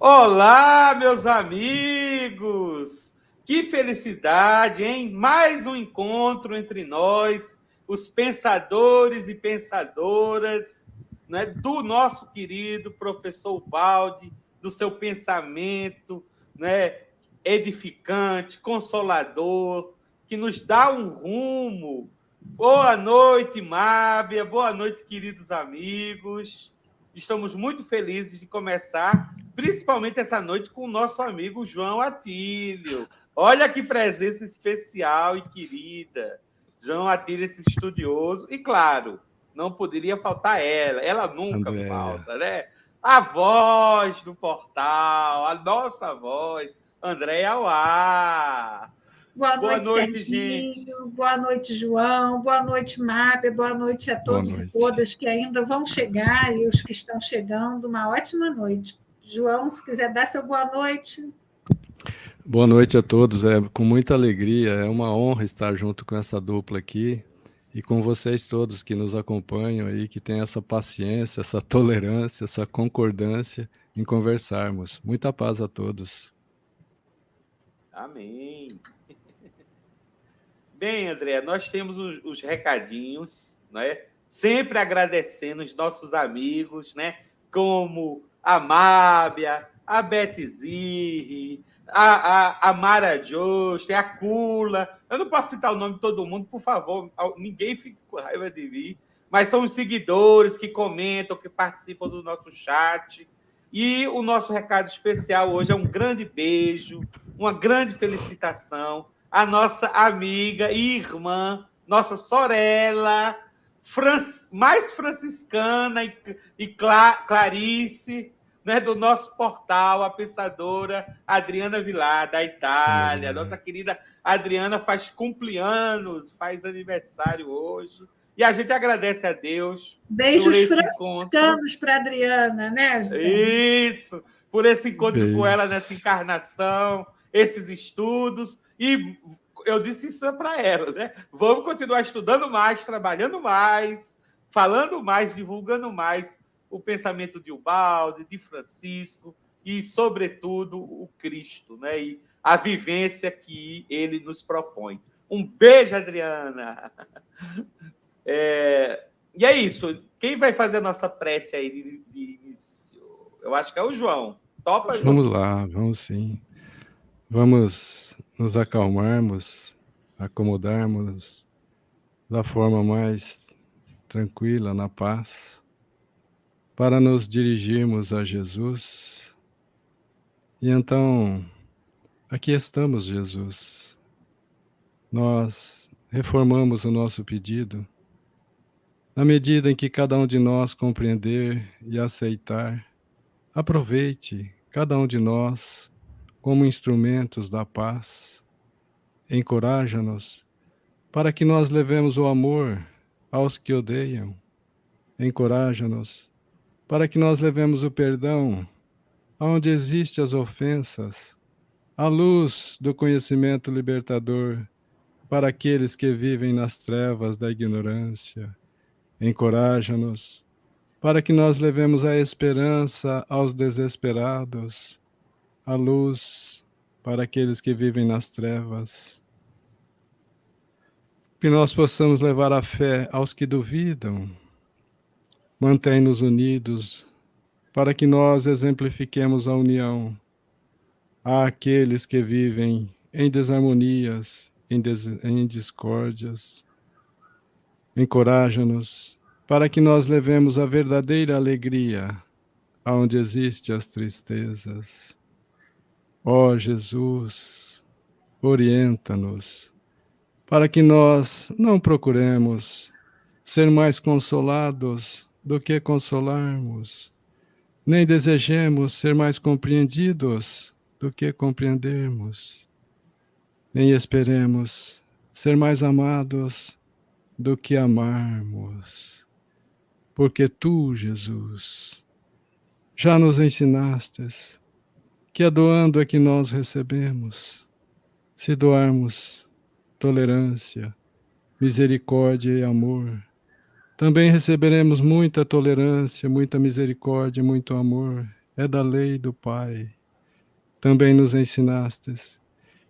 Olá, meus amigos! Que felicidade, hein? Mais um encontro entre nós, os pensadores e pensadoras, né, do nosso querido professor Baldi, do seu pensamento, né, edificante, consolador, que nos dá um rumo. Boa noite, Mábia. Boa noite, queridos amigos. Estamos muito felizes de começar, principalmente essa noite, com o nosso amigo João Atílio. Olha que presença especial e querida. João Atílio, esse estudioso. E, claro, não poderia faltar ela. Ela nunca Andréia. falta, né? A voz do portal, a nossa voz, Andréia Auá. Boa Boa noite, noite, gente. Serginho. Boa noite, João. Boa noite, Mábia. Boa noite a Boa todos e noite. todas que ainda vão chegar e os que estão chegando. Uma ótima noite. João, se quiser dar seu boa noite. Boa noite a todos. É com muita alegria, é uma honra estar junto com essa dupla aqui e com vocês todos que nos acompanham aí, que têm essa paciência, essa tolerância, essa concordância em conversarmos. Muita paz a todos. Amém. Bem, André, nós temos os recadinhos, né? Sempre agradecendo os nossos amigos, né? Como a Mábia, a Beth Zirri, a Mara Jost, a Kula. Eu não posso citar o nome de todo mundo, por favor, ninguém fique com raiva de mim, mas são os seguidores que comentam, que participam do nosso chat. E o nosso recado especial hoje é um grande beijo, uma grande felicitação a nossa amiga e irmã, nossa Sorella, mais franciscana e Clarice, né, do nosso portal, a pensadora Adriana Vilar, da Itália. Nossa querida Adriana faz cumpleanos, faz aniversário hoje. E a gente agradece a Deus Beijos por esse franciscanos para a Adriana, né, José? Isso, por esse encontro Beijo. com ela nessa encarnação, esses estudos. E eu disse isso para ela, né? Vamos continuar estudando mais, trabalhando mais, falando mais, divulgando mais o pensamento de Ubaldi, de Francisco e, sobretudo, o Cristo, né? E a vivência que ele nos propõe. Um beijo, Adriana! E é isso. Quem vai fazer a nossa prece aí de início? Eu acho que é o João. Topa, João? Vamos lá, vamos sim. Vamos nos acalmarmos, acomodarmos da forma mais tranquila, na paz, para nos dirigirmos a Jesus. E então, aqui estamos, Jesus. Nós reformamos o nosso pedido na medida em que cada um de nós compreender e aceitar. Aproveite cada um de nós como instrumentos da paz. Encoraja-nos para que nós levemos o amor aos que odeiam. Encoraja-nos para que nós levemos o perdão aonde existem as ofensas, a luz do conhecimento libertador para aqueles que vivem nas trevas da ignorância. Encoraja-nos para que nós levemos a esperança aos desesperados, a luz para aqueles que vivem nas trevas. Que nós possamos levar a fé aos que duvidam. Mantém-nos unidos para que nós exemplifiquemos a união àqueles que vivem em desarmonias, em discórdias. Encoraja-nos para que nós levemos a verdadeira alegria aonde existem as tristezas. Ó Jesus, orienta-nos para que nós não procuremos ser mais consolados do que consolarmos, nem desejemos ser mais compreendidos do que compreendermos, nem esperemos ser mais amados do que amarmos, porque Tu, Jesus, já nos ensinastes que é doando é que nós recebemos. Se doarmos tolerância, misericórdia e amor, também receberemos muita tolerância, muita misericórdia e muito amor é da lei do Pai. Também nos ensinastes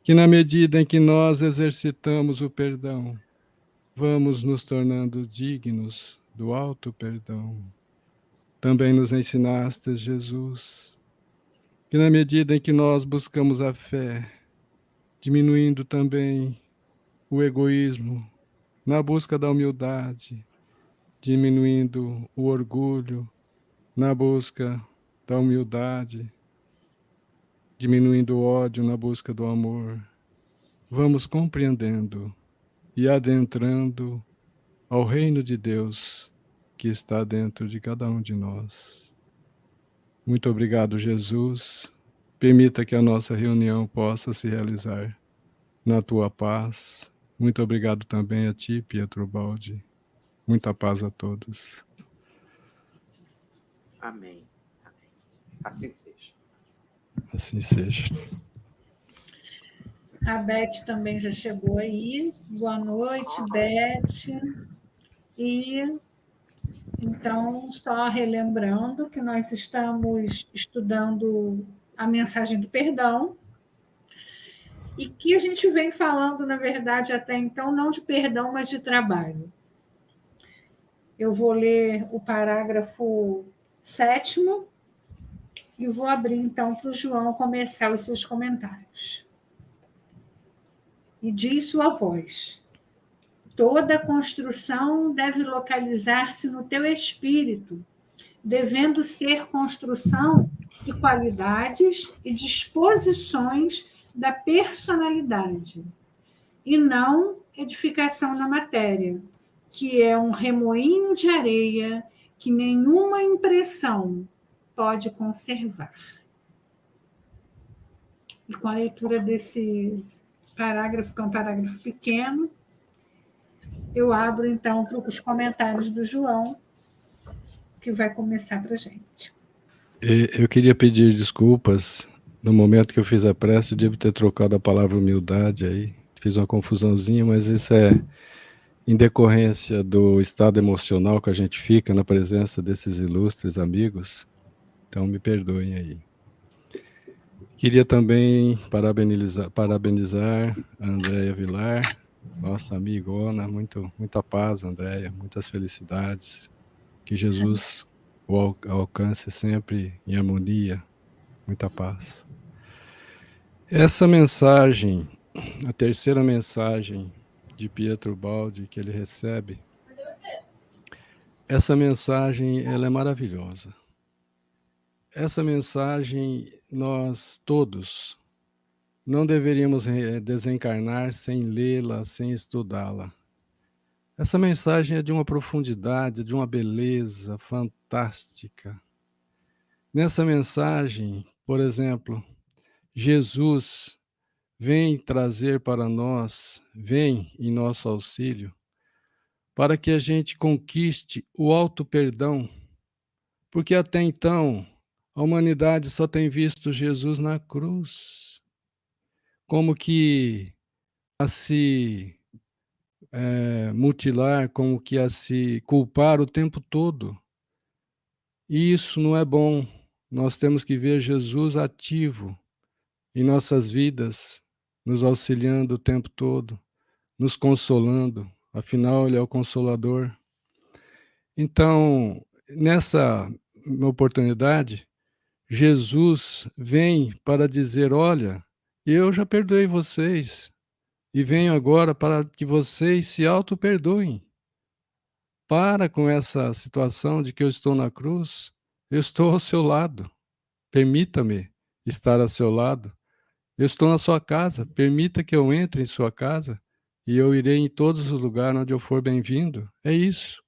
que, na medida em que nós exercitamos o perdão, vamos nos tornando dignos do alto perdão. Também nos ensinastes, Jesus, que, na medida em que nós buscamos a fé, diminuindo também o egoísmo, na busca da humildade, diminuindo o orgulho, na busca da humildade, diminuindo o ódio na busca do amor, vamos compreendendo e adentrando ao reino de Deus que está dentro de cada um de nós. Muito obrigado, Jesus. Permita que a nossa reunião possa se realizar na tua paz. Muito obrigado também a ti, Pietro Baldi. Muita paz a todos. Amém. Amém. Assim seja. Assim seja. A Beth também já chegou aí. Boa noite, Beth. E então, só relembrando que nós estamos estudando a mensagem do perdão e que a gente vem falando, na verdade, até então, não de perdão, mas de trabalho. Eu vou ler o parágrafo 7º e vou abrir, então, para o João começar os seus comentários. E diz sua voz: toda construção deve localizar-se no teu espírito, devendo ser construção de qualidades e disposições da personalidade, e não edificação na matéria, que é um remoinho de areia que nenhuma impressão pode conservar. E com a leitura desse parágrafo, que é um parágrafo pequeno, eu abro, então, para os comentários do João, que vai começar para a gente. Eu queria pedir desculpas. No momento que eu fiz a prece, eu devo ter trocado a palavra humildade aí. Fiz uma confusãozinha, mas isso é em decorrência do estado emocional que a gente fica na presença desses ilustres amigos. Então, me perdoem aí. Queria também parabenizar a Andréia Vilar, nossa amigona. Muita paz, Andréia, muitas felicidades. Que Jesus o alcance sempre em harmonia, muita paz. Essa mensagem, a terceira mensagem de Pietro Baldi que ele recebe, essa mensagem ela é maravilhosa. Essa mensagem nós todos não deveríamos desencarnar sem lê-la, sem estudá-la. Essa mensagem é de uma profundidade, de uma beleza fantástica. Nessa mensagem, por exemplo, Jesus vem trazer para nós, vem em nosso auxílio, para que a gente conquiste o auto-perdão, porque até então a humanidade só tem visto Jesus na cruz, como que a se mutilar, como que a se culpar o tempo todo. E isso não é bom. Nós temos que ver Jesus ativo em nossas vidas, nos auxiliando o tempo todo, nos consolando. Afinal, Ele é o Consolador. Então, nessa oportunidade, Jesus vem para dizer: olha, eu já perdoei vocês e venho agora para que vocês se auto-perdoem. Para com essa situação de que eu estou na cruz, eu estou ao seu lado. Permita-me estar ao seu lado. Eu estou na sua casa, permita que eu entre em sua casa e eu irei em todos os lugares onde eu for bem-vindo. É isso.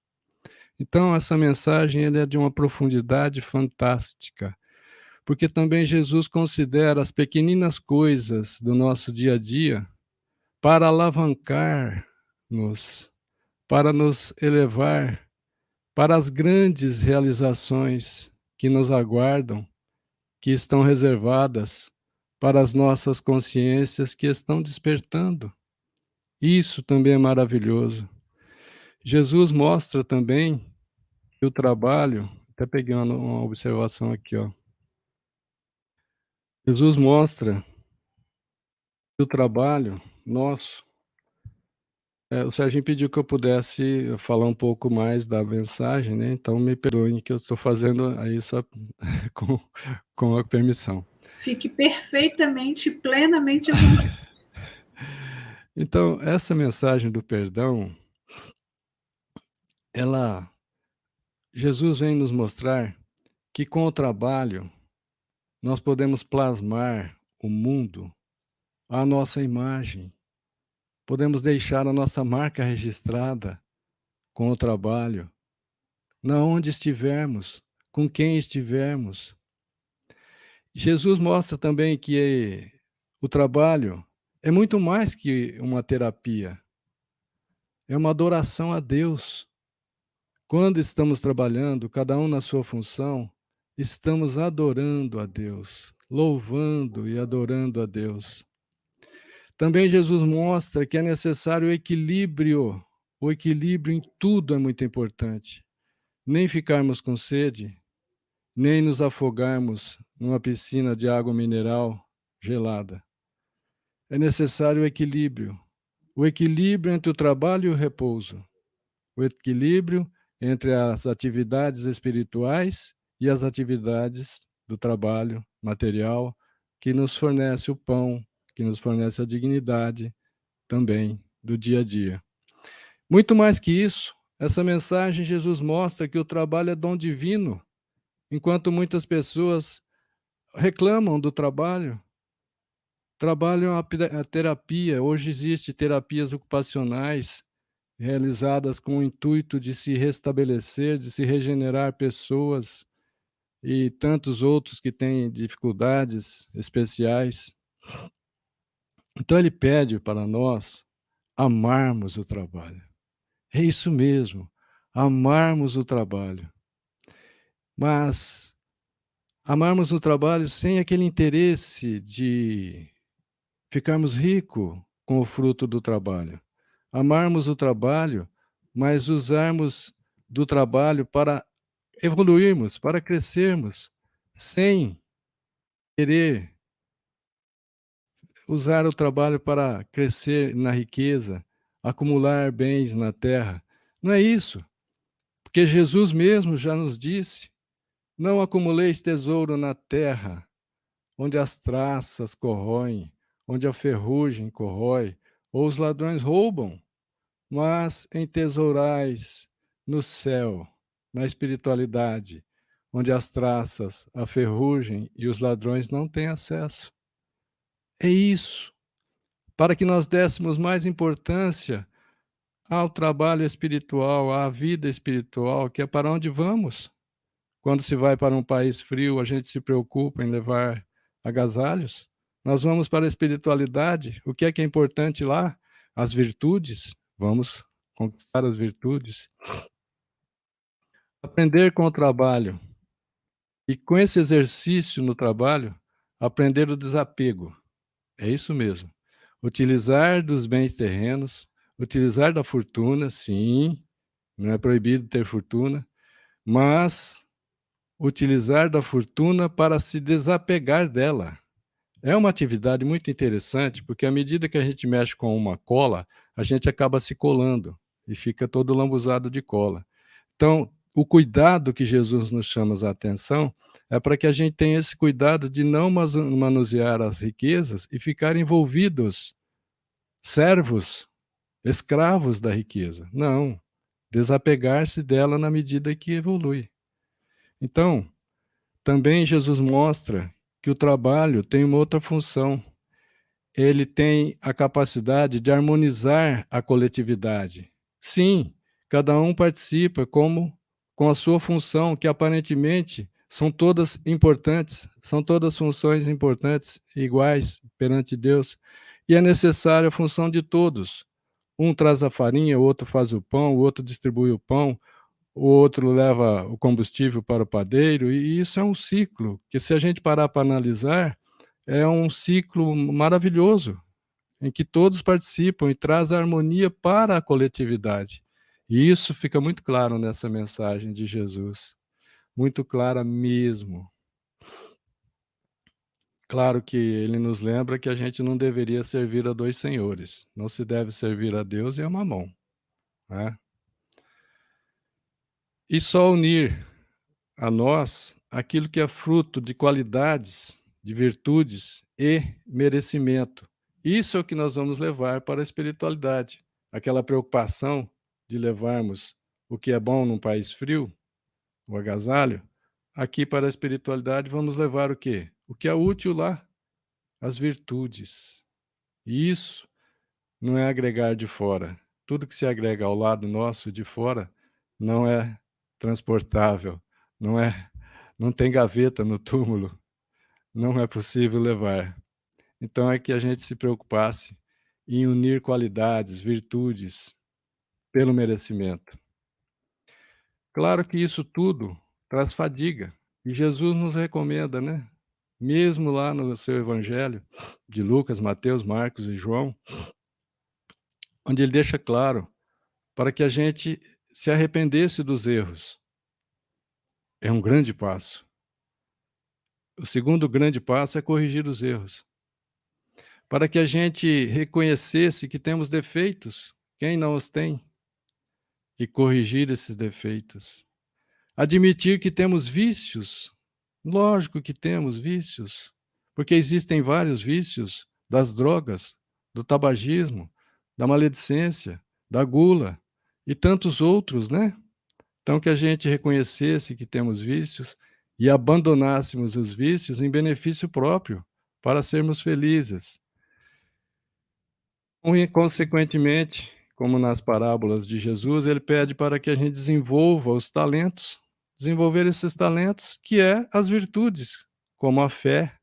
Então, essa mensagem ela é de uma profundidade fantástica, porque também Jesus considera as pequeninas coisas do nosso dia a dia para alavancar-nos, para nos elevar para as grandes realizações que nos aguardam, que estão reservadas para as nossas consciências que estão despertando. Isso também é maravilhoso. Jesus mostra também que o trabalho, até peguei uma observação aqui, ó. Jesus mostra que o trabalho nosso. O Serginho pediu que eu pudesse falar um pouco mais da mensagem, né, então me perdoem que eu estou fazendo aí só com a permissão. Fique perfeitamente, plenamente à vontade. Então, essa mensagem do perdão, Jesus vem nos mostrar que com o trabalho nós podemos plasmar o mundo à nossa imagem, podemos deixar a nossa marca registrada com o trabalho, na onde estivermos, com quem estivermos. Jesus mostra também que o trabalho é muito mais que uma terapia, é uma adoração a Deus. Quando estamos trabalhando, cada um na sua função, estamos adorando a Deus, louvando e adorando a Deus. Também Jesus mostra que é necessário o equilíbrio em tudo é muito importante. Nem ficarmos com sede, nem nos afogarmos numa piscina de água mineral gelada. É necessário o equilíbrio entre o trabalho e o repouso, o equilíbrio entre as atividades espirituais e as atividades do trabalho material, que nos fornece o pão, que nos fornece a dignidade também do dia a dia. Muito mais que isso, essa mensagem Jesus mostra que o trabalho é dom divino, enquanto muitas pessoas reclamam do trabalho. Trabalho é uma terapia. Hoje existe terapias ocupacionais realizadas com o intuito de se restabelecer, de se regenerar pessoas e tantos outros que têm dificuldades especiais. Então ele pede para nós amarmos o trabalho. É isso mesmo, amarmos o trabalho. Mas amarmos o trabalho sem aquele interesse de ficarmos ricos com o fruto do trabalho. Amarmos o trabalho, mas usarmos do trabalho para evoluirmos, para crescermos, sem querer usar o trabalho para crescer na riqueza, acumular bens na terra. Não é isso, porque Jesus mesmo já nos disse: não acumuleis tesouro na terra, onde as traças corroem, onde a ferrugem corrói, ou os ladrões roubam, mas entesourais no céu, na espiritualidade, onde as traças, a ferrugem e os ladrões não têm acesso. É isso, para que nós dessemos mais importância ao trabalho espiritual, à vida espiritual, que é para onde vamos. Quando se vai para um país frio, a gente se preocupa em levar agasalhos. Nós vamos para a espiritualidade. O que é importante lá? As virtudes. Vamos conquistar as virtudes. Aprender com o trabalho. E com esse exercício no trabalho, aprender o desapego. É isso mesmo. Utilizar dos bens terrenos, utilizar da fortuna, sim, não é proibido ter fortuna, mas utilizar da fortuna para se desapegar dela. É uma atividade muito interessante, porque à medida que a gente mexe com uma cola, a gente acaba se colando e fica todo lambuzado de cola. Então, o cuidado que Jesus nos chama a atenção é para que a gente tenha esse cuidado de não manusear as riquezas e ficar envolvidos, servos, escravos da riqueza. Não, desapegar-se dela na medida que evolui. Então, também Jesus mostra que o trabalho tem uma outra função. Ele tem a capacidade de harmonizar a coletividade. Sim, cada um participa com a sua função, que aparentemente são todas importantes, são todas funções importantes, iguais perante Deus, e é necessária a função de todos. Um traz a farinha, o outro faz o pão, o outro distribui o pão, o outro leva o combustível para o padeiro, e isso é um ciclo, que se a gente parar para analisar, é um ciclo maravilhoso, em que todos participam e traz a harmonia para a coletividade. E isso fica muito claro nessa mensagem de Jesus, muito clara mesmo. Claro que ele nos lembra que a gente não deveria servir a dois senhores. Não se deve servir a Deus e a Mamon, né? E só unir a nós aquilo que é fruto de qualidades, de virtudes e merecimento. Isso é o que nós vamos levar para a espiritualidade. Aquela preocupação de levarmos o que é bom num país frio, o agasalho, aqui para a espiritualidade vamos levar o quê? O que é útil lá, as virtudes. E isso não é agregar de fora. Tudo que se agrega ao lado nosso de fora não é transportável, não tem gaveta no túmulo, não é possível levar. Então é que a gente se preocupasse em unir qualidades, virtudes pelo merecimento. Claro que isso tudo traz fadiga, e Jesus nos recomenda, né? Mesmo lá no seu evangelho de Lucas, Mateus, Marcos e João, onde ele deixa claro para que a gente se arrependesse dos erros. É um grande passo. O segundo grande passo é corrigir os erros. Para que a gente reconhecesse que temos defeitos, quem não os tem, e corrigir esses defeitos. Admitir que temos vícios, lógico que temos vícios, porque existem vários vícios das drogas, do tabagismo, da maledicência, da gula e tantos outros, né? Então, que a gente reconhecesse que temos vícios e abandonássemos os vícios em benefício próprio, para sermos felizes. E, consequentemente, como nas parábolas de Jesus, ele pede para que a gente desenvolva os talentos, desenvolver esses talentos, que é as virtudes, como a fé,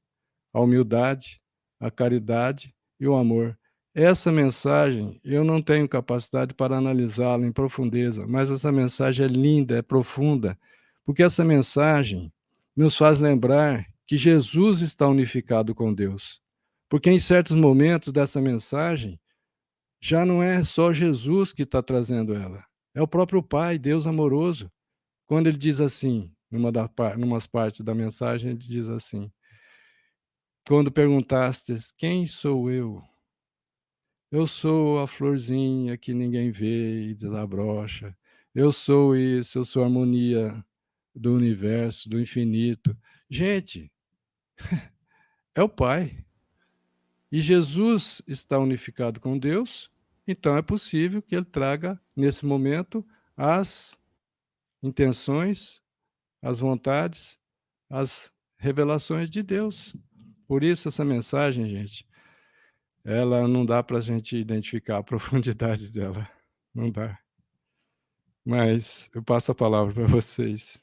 a humildade, a caridade e o amor. Essa mensagem, eu não tenho capacidade para analisá-la em profundeza, mas essa mensagem é linda, é profunda, porque essa mensagem nos faz lembrar que Jesus está unificado com Deus. Porque em certos momentos dessa mensagem, já não é só Jesus que está trazendo ela, é o próprio Pai, Deus amoroso. Quando ele diz assim, numas partes da mensagem, ele diz assim: quando perguntastes quem sou eu sou a florzinha que ninguém vê e desabrocha. Eu sou isso, eu sou a harmonia do universo, do infinito. Gente, é o Pai. E Jesus está unificado com Deus, então é possível que ele traga, nesse momento, as intenções, as vontades, as revelações de Deus. Por isso, essa mensagem, gente, ela não dá para a gente identificar a profundidade dela. Não dá. Mas eu passo a palavra para vocês.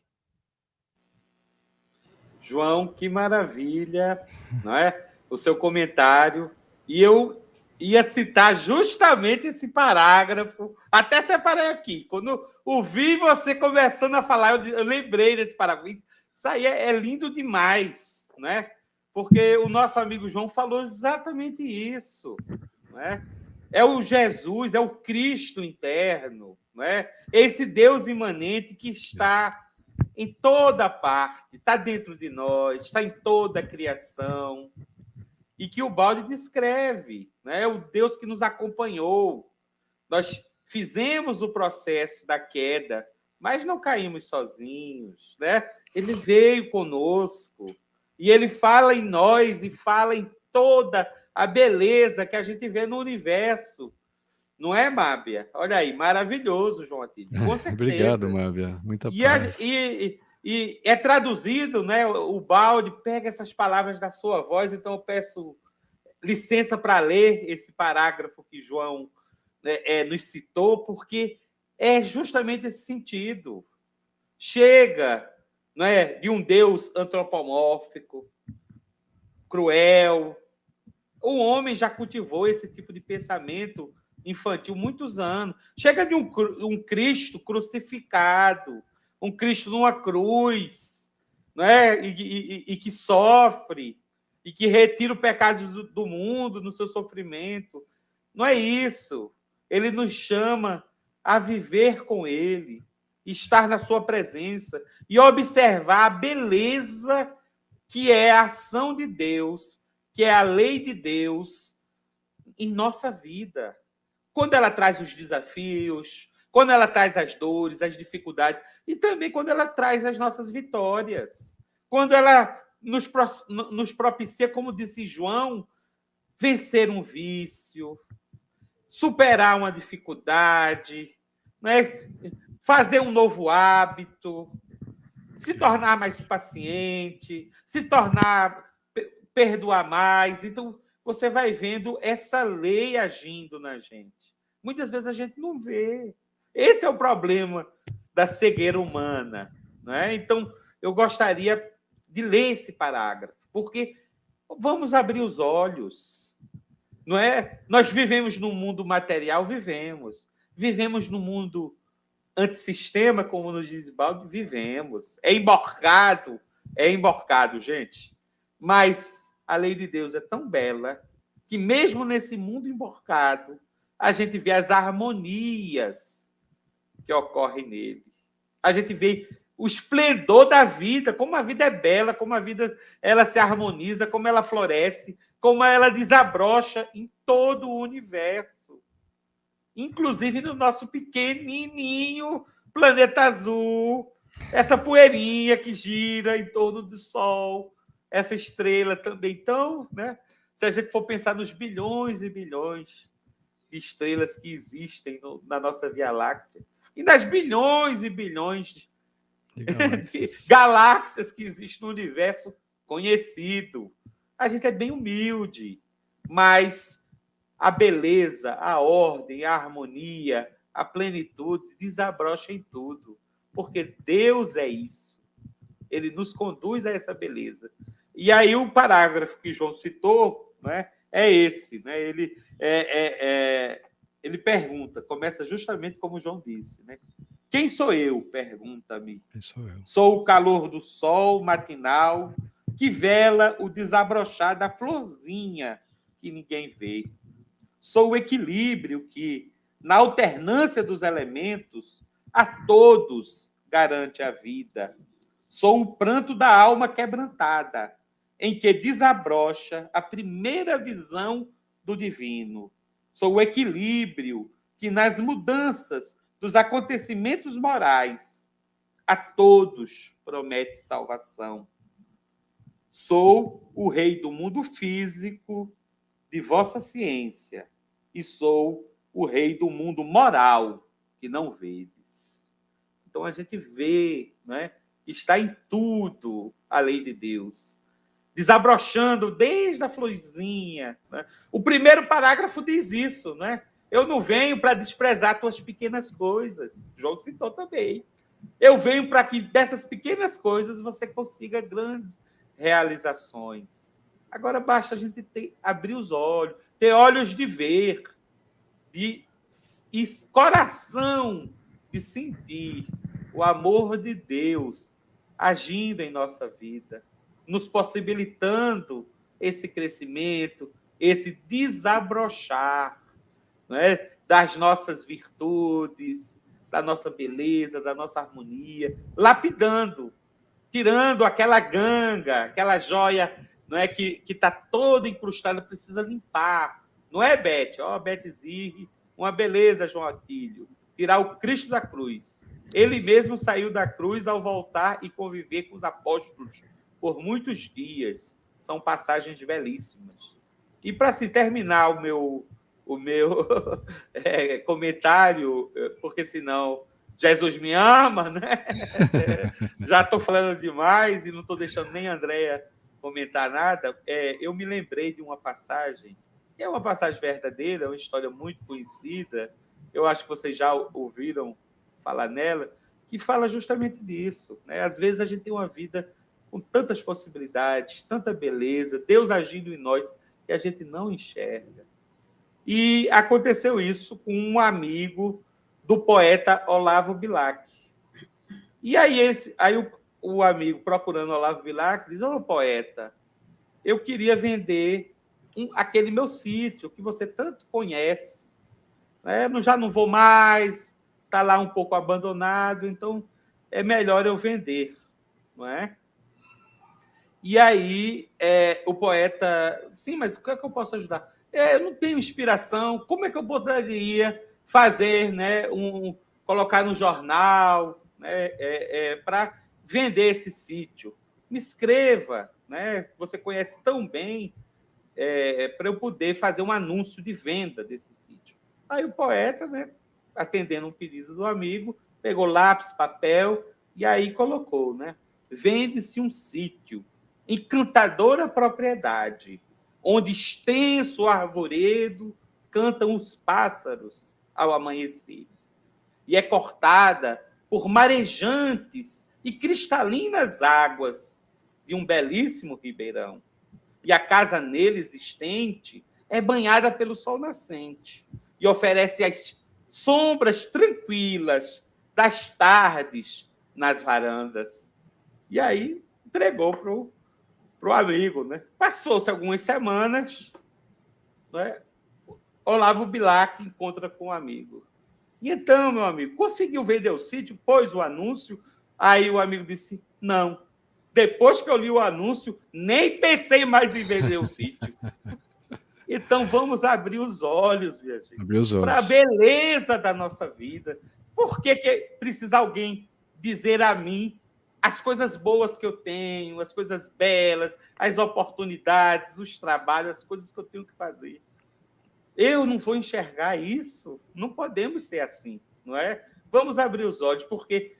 João, que maravilha, não é? O seu comentário. E eu ia citar justamente esse parágrafo, até separei aqui. Quando ouvi você começando a falar, eu lembrei desse parágrafo. Isso aí é lindo demais, né? Porque o nosso amigo João falou exatamente isso, né? É o Jesus, é o Cristo interno, né? Esse Deus imanente que está em toda parte, está dentro de nós, está em toda a criação, e que o balde descreve, né? É o Deus que nos acompanhou. Nós fizemos o processo da queda, mas não caímos sozinhos, né? Ele veio conosco, e ele fala em nós, e fala em toda a beleza que a gente vê no universo. Não é, Mábia? Olha aí, maravilhoso, João Atílio, com certeza. Obrigado, Mábia. Muita paz. E é traduzido, né? O balde pega essas palavras da sua voz, então eu peço licença para ler esse parágrafo que João nos citou, porque é justamente esse sentido. Chega, né, de um Deus antropomórfico, cruel. O homem já cultivou esse tipo de pensamento infantil muitos anos. Chega de um Cristo crucificado, um Cristo numa cruz, né? E que sofre, e que retira o pecado do mundo no seu sofrimento. Não é isso. Ele nos chama a viver com ele, estar na sua presença e observar a beleza que é a ação de Deus, que é a lei de Deus em nossa vida. Quando ela traz os desafios, quando ela traz as dores, as dificuldades, e também quando ela traz as nossas vitórias. Quando ela nos propicia, como disse João, vencer um vício, superar uma dificuldade, né? Fazer um novo hábito, se tornar mais paciente, se tornar perdoar mais. Então, você vai vendo essa lei agindo na gente. Muitas vezes a gente não vê. Esse é o problema da cegueira humana, né? Então, eu gostaria de ler esse parágrafo, porque vamos abrir os olhos, não é? Nós vivemos num mundo material, vivemos num mundo antissistema, como nos diz Baldo, vivemos. É emborcado, gente. Mas a lei de Deus é tão bela que mesmo nesse mundo emborcado, a gente vê as harmonias que ocorrem nele. A gente vê o esplendor da vida, como a vida é bela, como a vida ela se harmoniza, como ela floresce, como ela desabrocha em todo o universo. Inclusive no nosso pequenininho planeta azul, essa poeirinha que gira em torno do Sol, essa estrela também. Então, né, se a gente for pensar nos bilhões e bilhões de estrelas que existem na nossa Via Láctea, e nas bilhões e bilhões de galáxias que existem no universo conhecido, a gente é bem humilde, mas a beleza, a ordem, a harmonia, a plenitude desabrocha em tudo, porque Deus é isso. Ele nos conduz a essa beleza. E aí o parágrafo que João citou, né, é esse. Né? Ele pergunta, começa justamente como João disse. Né? Quem sou eu? Pergunta-me. Sou o calor do sol matinal que vela o desabrochar da florzinha que ninguém vê. Sou o equilíbrio que, na alternância dos elementos, a todos garante a vida. Sou o pranto da alma quebrantada, em que desabrocha a primeira visão do divino. Sou o equilíbrio que, nas mudanças dos acontecimentos morais, a todos promete salvação. Sou o rei do mundo físico de vossa ciência, e sou o rei do mundo moral que não vedes. Então a gente vê, né, que está em tudo a lei de Deus, desabrochando desde a florzinha. Né? O primeiro parágrafo diz isso, né? Eu não venho para desprezar tuas pequenas coisas. João citou também. Eu venho para que dessas pequenas coisas você consiga grandes realizações. Agora basta a gente abrir os olhos, ter olhos de ver, e coração de sentir o amor de Deus agindo em nossa vida, nos possibilitando esse crescimento, esse desabrochar, né, das nossas virtudes, da nossa beleza, da nossa harmonia, lapidando, tirando aquela ganga, aquela joia, não é, que está toda incrustada, precisa limpar. Não é, Beth? Ó, Beth Zirri, uma beleza, João Atílio. Tirar o Cristo da cruz. Ele mesmo saiu da cruz ao voltar e conviver com os apóstolos por muitos dias. São passagens belíssimas. E para se terminar o meu comentário, porque senão Jesus me ama, né? Já estou falando demais e não estou deixando nem a Andréia comentar nada. Eu me lembrei de uma passagem, que é uma passagem verdadeira, uma história muito conhecida, eu acho que vocês já ouviram falar nela, que fala justamente disso. Né? Às vezes a gente tem uma vida com tantas possibilidades, tanta beleza, Deus agindo em nós, que a gente não enxerga. E aconteceu isso com um amigo do poeta Olavo Bilac. E aí o amigo, procurando Olavo Bilac, diz: ô, poeta, eu queria vender aquele meu sítio que você tanto conhece. Né? Eu já não vou mais, está lá um pouco abandonado, então é melhor eu vender. Não é? E aí o poeta, sim, mas o que é que eu posso ajudar? Eu não tenho inspiração, como é que eu poderia fazer, né, colocar no jornal, né, para vender esse sítio? Me escreva, né, você conhece tão bem, para eu poder fazer um anúncio de venda desse sítio. Aí o poeta, né, atendendo um pedido do amigo, pegou lápis, papel e aí colocou, né? Vende-se um sítio, encantadora propriedade, onde extenso arvoredo cantam os pássaros ao amanhecer, e é cortada por marejantes e cristalinas águas de um belíssimo ribeirão. E a casa nele existente é banhada pelo sol nascente e oferece as sombras tranquilas das tardes nas varandas. E aí entregou para o amigo. Né? Passou-se algumas semanas, né? Olavo Bilac encontra com o amigo. E então, meu amigo, conseguiu vender o sítio, pôs o anúncio, aí o amigo disse, não. Depois que eu li o anúncio, nem pensei mais em vender o sítio. Então, vamos abrir os olhos, minha gente, para a beleza da nossa vida. Por que precisa alguém dizer a mim as coisas boas que eu tenho, as coisas belas, as oportunidades, os trabalhos, as coisas que eu tenho que fazer? Eu não vou enxergar isso? Não podemos ser assim, não é? Vamos abrir os olhos, porque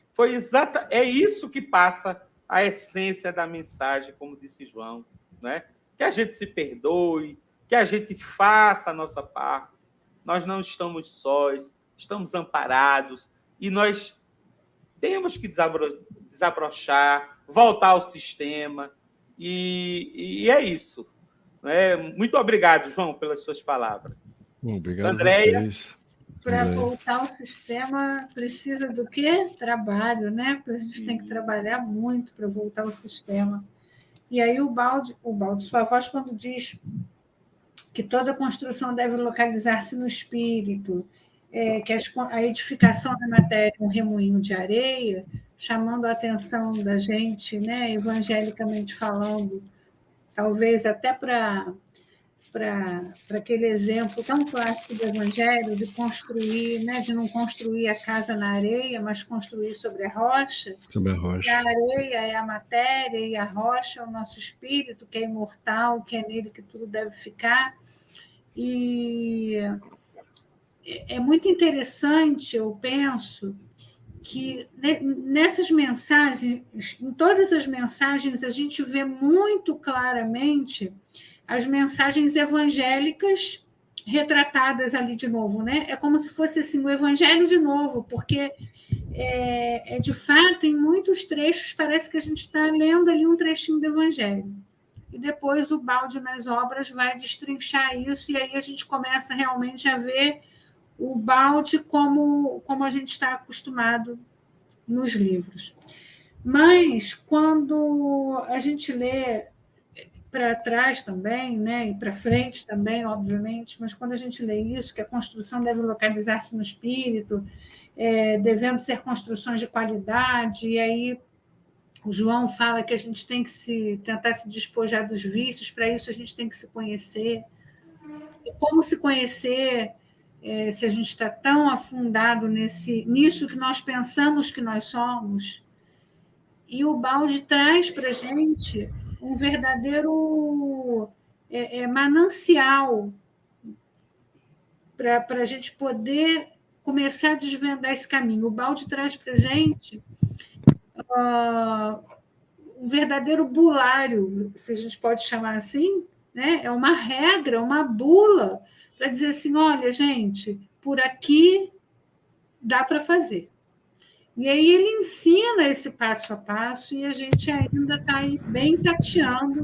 é isso que passa a essência da mensagem, como disse João, né? Que a gente se perdoe, que a gente faça a nossa parte. Nós não estamos sós, estamos amparados e nós temos que desabrochar, voltar ao sistema e é isso. Né? Muito obrigado, João, pelas suas palavras. Obrigado Andréia. a vocês. Para voltar ao sistema, precisa do quê? Trabalho, né? A gente tem que trabalhar muito para voltar ao sistema. E aí o Baldi Favós, quando diz que toda construção deve localizar-se no espírito, que a edificação da matéria é um remoinho de areia, chamando a atenção da gente, né, evangelicamente falando, talvez até para aquele exemplo tão clássico do Evangelho de construir, né, de não construir a casa na areia, mas construir sobre a rocha. Sobre a rocha. E a areia é a matéria e a rocha é o nosso espírito, que é imortal, que é nele que tudo deve ficar. E é muito interessante, eu penso, que nessas mensagens, em todas as mensagens, a gente vê muito claramente as mensagens evangélicas retratadas ali de novo, né? É como se fosse assim, o evangelho de novo, porque de fato, em muitos trechos, parece que a gente está lendo ali um trechinho do evangelho. E depois o Baldi nas obras vai destrinchar isso, e aí a gente começa realmente a ver o Baldi como a gente está acostumado nos livros. Mas, quando a gente lê para trás também, né, e para frente também, obviamente, mas quando a gente lê isso, que a construção deve localizar-se no espírito, devendo ser construções de qualidade, e aí o João fala que a gente tem que tentar se despojar dos vícios, para isso a gente tem que se conhecer. E como se conhecer se a gente está tão afundado nisso que nós pensamos que nós somos? E o Baldi traz para a gente um verdadeiro manancial para a gente poder começar a desvendar esse caminho. O Baldi traz para a gente um verdadeiro bulário, se a gente pode chamar assim, né? É uma regra, uma bula, para dizer assim, olha, gente, por aqui dá para fazer. E aí ele ensina esse passo a passo e a gente ainda está aí bem tateando,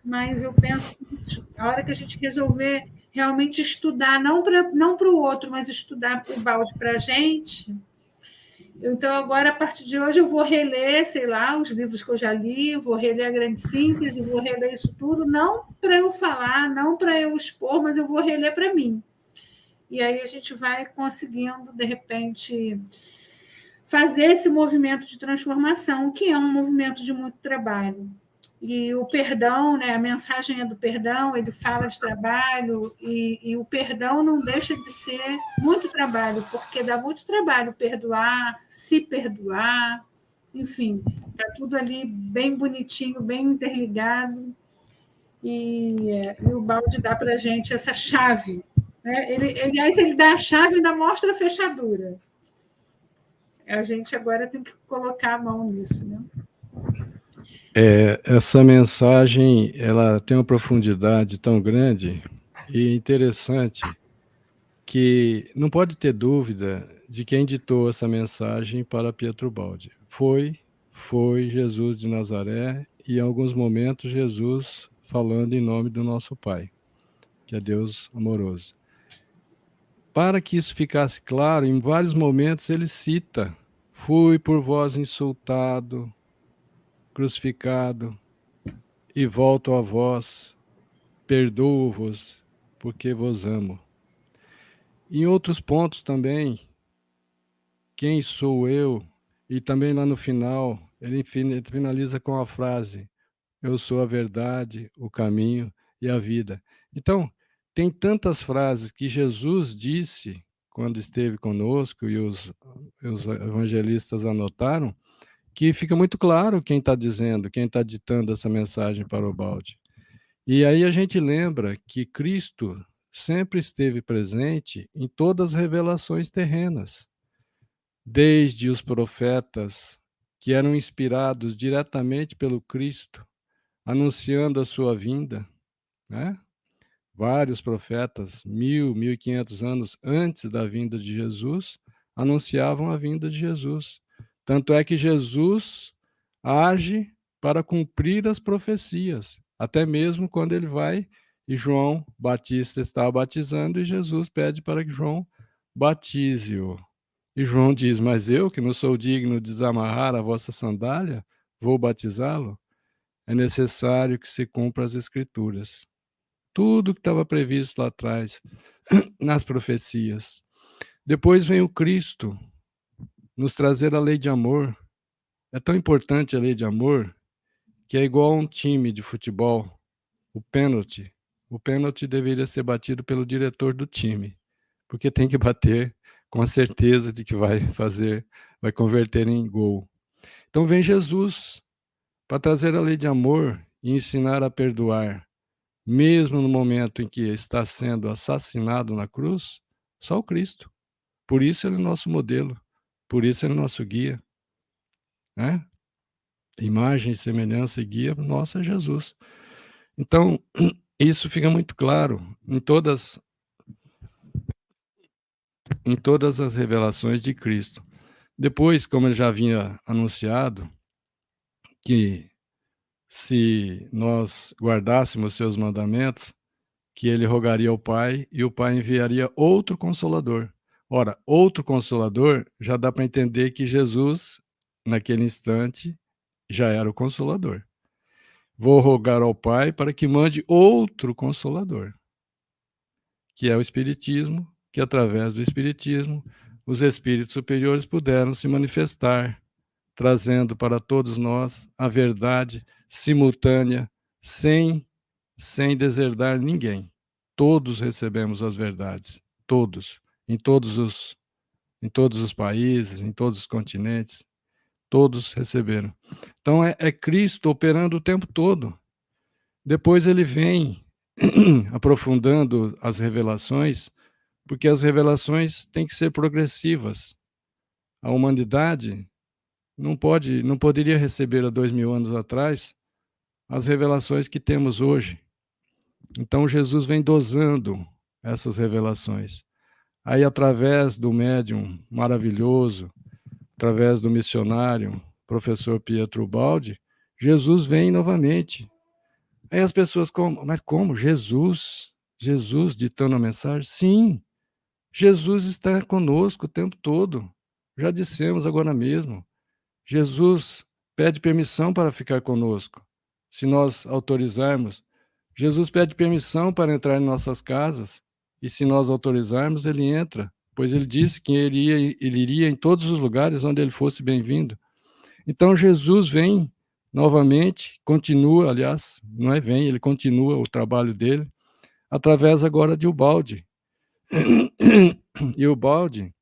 mas eu penso que a hora que a gente resolver realmente estudar, não para o outro, mas estudar o Baldi para a gente. Então, agora, a partir de hoje, eu vou reler, sei lá, os livros que eu já li, vou reler a Grande Síntese, vou reler isso tudo, não para eu falar, não para eu expor, mas eu vou reler para mim. E aí a gente vai conseguindo, de repente, fazer esse movimento de transformação, que é um movimento de muito trabalho. E o perdão, né, a mensagem é do perdão, ele fala de trabalho, e o perdão não deixa de ser muito trabalho, porque dá muito trabalho perdoar, se perdoar, enfim, está tudo ali bem bonitinho, bem interligado, e o balde dá para a gente essa chave. Né? Aliás, ele dá a chave e ainda mostra a fechadura. A gente agora tem que colocar a mão nisso, né? Essa mensagem, ela tem uma profundidade tão grande e interessante que não pode ter dúvida de quem ditou essa mensagem para Pietro Baldi. Foi Jesus de Nazaré e, em alguns momentos, Jesus falando em nome do nosso Pai, que é Deus amoroso. Para que isso ficasse claro, em vários momentos ele cita: fui por vós insultado, crucificado, e volto a vós, perdoo-vos, porque vos amo. Em outros pontos também, quem sou eu? E também lá no final, ele finaliza com a frase: eu sou a verdade, o caminho e a vida. Então, tem tantas frases que Jesus disse quando esteve conosco e os evangelistas anotaram, que fica muito claro quem está dizendo, quem está ditando essa mensagem para o balde. E aí a gente lembra que Cristo sempre esteve presente em todas as revelações terrenas, desde os profetas que eram inspirados diretamente pelo Cristo, anunciando a sua vinda, né? Vários profetas, 1.500 anos antes da vinda de Jesus, anunciavam a vinda de Jesus. Tanto é que Jesus age para cumprir as profecias, até mesmo quando ele vai e João Batista está batizando e Jesus pede para que João batize-o. E João diz: mas eu, que não sou digno de desamarrar a vossa sandália, vou batizá-lo? É necessário que se cumpra as Escrituras. Tudo que estava previsto lá atrás, nas profecias. Depois vem o Cristo nos trazer a lei de amor. É tão importante a lei de amor que é igual a um time de futebol, o pênalti. O pênalti deveria ser batido pelo diretor do time, porque tem que bater com a certeza de que vai converter em gol. Então vem Jesus para trazer a lei de amor e ensinar a perdoar, mesmo no momento em que está sendo assassinado na cruz, só o Cristo. Por isso ele é nosso modelo, por isso ele é nosso guia, né? Imagem, semelhança e guia nossa é Jesus. Então, isso fica muito claro em todas as revelações de Cristo. Depois, como ele já havia anunciado, que se nós guardássemos seus mandamentos, que ele rogaria ao Pai e o Pai enviaria outro Consolador. Ora, outro Consolador, já dá para entender que Jesus, naquele instante, já era o Consolador. Vou rogar ao Pai para que mande outro Consolador, que é o Espiritismo, que através do Espiritismo, os espíritos superiores puderam se manifestar, trazendo para todos nós a verdade simultânea, sem deserdar ninguém. Todos recebemos as verdades, todos, em todos os países, em todos os continentes, todos receberam. Então é Cristo operando o tempo todo. Depois ele vem aprofundando as revelações, porque as revelações têm que ser progressivas. A humanidade não poderia receber há 2000 anos atrás as revelações que temos hoje. Então Jesus vem dosando essas revelações. Aí, através do médium maravilhoso, através do missionário, professor Pietro Baldi, Jesus vem novamente. Aí as pessoas, mas como? Jesus ditando a mensagem? Sim, Jesus está conosco o tempo todo. Já dissemos agora mesmo. Jesus pede permissão para ficar conosco, se nós autorizarmos. Jesus pede permissão para entrar em nossas casas, e se nós autorizarmos, ele entra, pois ele disse que ele iria em todos os lugares onde ele fosse bem-vindo. Então Jesus vem novamente, continua, aliás, não é vem, ele continua o trabalho dele, através agora de Ubaldi. E Ubaldi,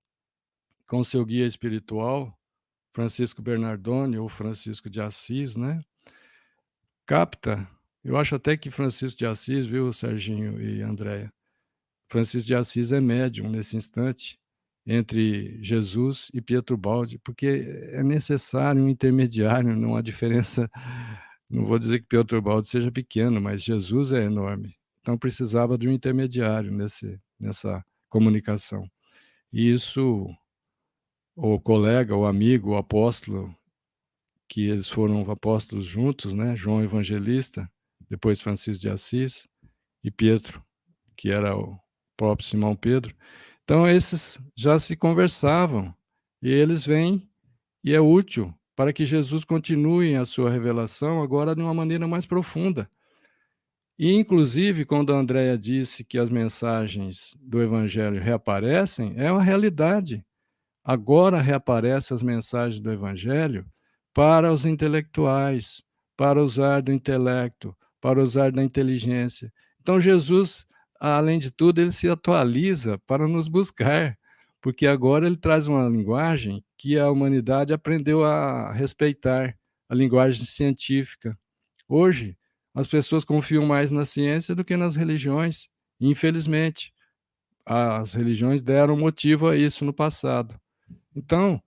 com seu guia espiritual, Francisco Bernardoni ou Francisco de Assis, né? Capta, eu acho até que Francisco de Assis, viu, Serginho e Andréia? Francisco de Assis é médium nesse instante entre Jesus e Pietro Baldi, porque é necessário um intermediário, não há diferença. Não vou dizer que Pietro Baldi seja pequeno, mas Jesus é enorme. Então precisava de um intermediário nessa comunicação. E isso, o colega, o amigo, o apóstolo, que eles foram apóstolos juntos, né? João Evangelista, depois Francisco de Assis e Pietro, que era o próprio Simão Pedro. Então, esses já se conversavam, e eles vêm, e é útil para que Jesus continue a sua revelação agora de uma maneira mais profunda. E, inclusive, quando a Andréia disse que as mensagens do Evangelho reaparecem, é uma realidade. Agora reaparecem as mensagens do Evangelho para os intelectuais, para usar do intelecto, para usar da inteligência. Então, Jesus, além de tudo, ele se atualiza para nos buscar, porque agora ele traz uma linguagem que a humanidade aprendeu a respeitar, a linguagem científica. Hoje, as pessoas confiam mais na ciência do que nas religiões, infelizmente. As religiões deram motivo a isso no passado. Então,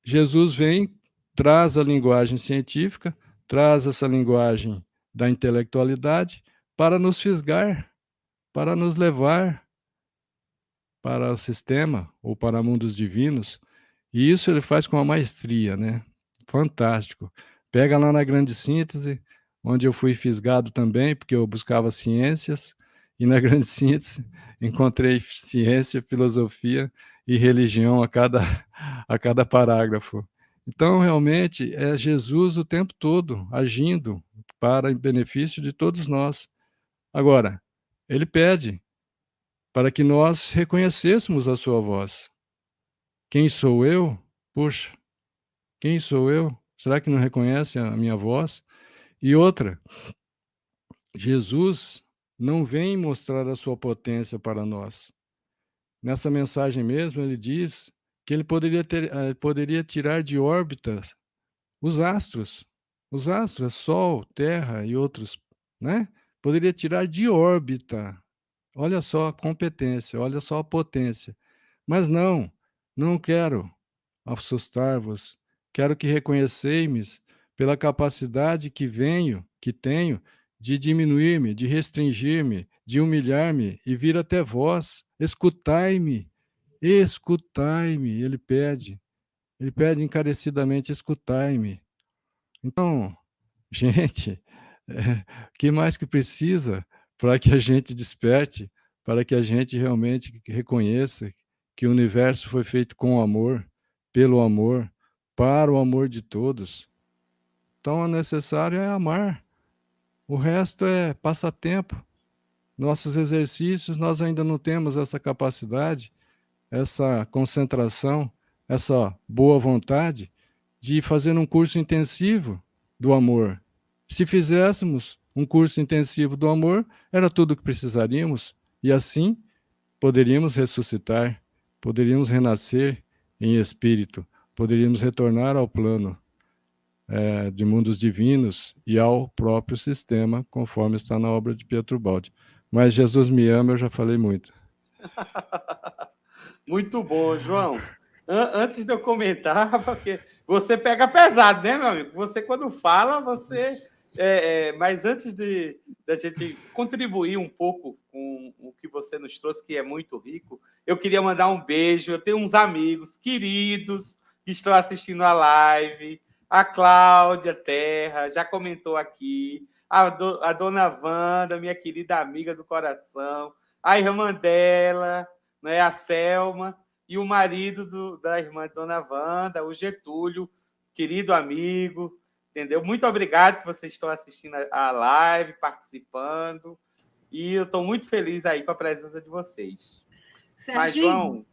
Jesus vem, traz a linguagem científica, traz essa linguagem da intelectualidade para nos fisgar, para nos levar para o sistema ou para mundos divinos. E isso ele faz com uma maestria, né? Fantástico. Pega lá na grande síntese, onde eu fui fisgado também, porque eu buscava ciências, e na grande síntese encontrei ciência, filosofia e religião a cada parágrafo. Então, realmente, é Jesus o tempo todo agindo para o benefício de todos nós. Agora, ele pede para que nós reconhecêssemos a sua voz. Quem sou eu? Puxa, quem sou eu? Será que não reconhece a minha voz? E outra, Jesus não vem mostrar a sua potência para nós. Nessa mensagem mesmo, ele diz que ele poderia tirar de órbita os astros, Sol, Terra e outros, né? Poderia tirar de órbita. Olha só a competência, olha só a potência. Mas não quero assustar-vos. Quero que reconhecei-me pela capacidade que tenho de diminuir-me, de restringir-me, de humilhar-me e vir até vós. Escutai-me, escutai-me, ele pede encarecidamente, escutai-me. Então, gente, o que mais que precisa para que a gente desperte, para que a gente realmente reconheça que o universo foi feito com amor, pelo amor, para o amor de todos. Então, o necessário é amar. O resto é passatempo. Nossos exercícios, nós ainda não temos essa capacidade, essa concentração, essa boa vontade de fazer um curso intensivo do amor. Se fizéssemos um curso intensivo do amor, era tudo o que precisaríamos, e assim poderíamos ressuscitar, poderíamos renascer em espírito, poderíamos retornar ao plano de mundos divinos e ao próprio sistema, conforme está na obra de Pietro Baldi. Mas Jesus me ama, eu já falei muito. Muito bom, João. Antes de eu comentar, porque você pega pesado, né, meu amigo? Você, quando fala, você... mas antes da gente contribuir um pouco com o que você nos trouxe, que é muito rico, eu queria mandar um beijo. Eu tenho uns amigos queridos que estão assistindo a live. A Cláudia Terra já comentou aqui. A dona Wanda, minha querida amiga do coração. A irmã dela, né, a Selma. E o marido da irmã Dona Wanda, o Getúlio, querido amigo. Entendeu? Muito obrigado que vocês estão assistindo a live, participando. E eu estou muito feliz aí com a presença de vocês. Serginho, mas, João,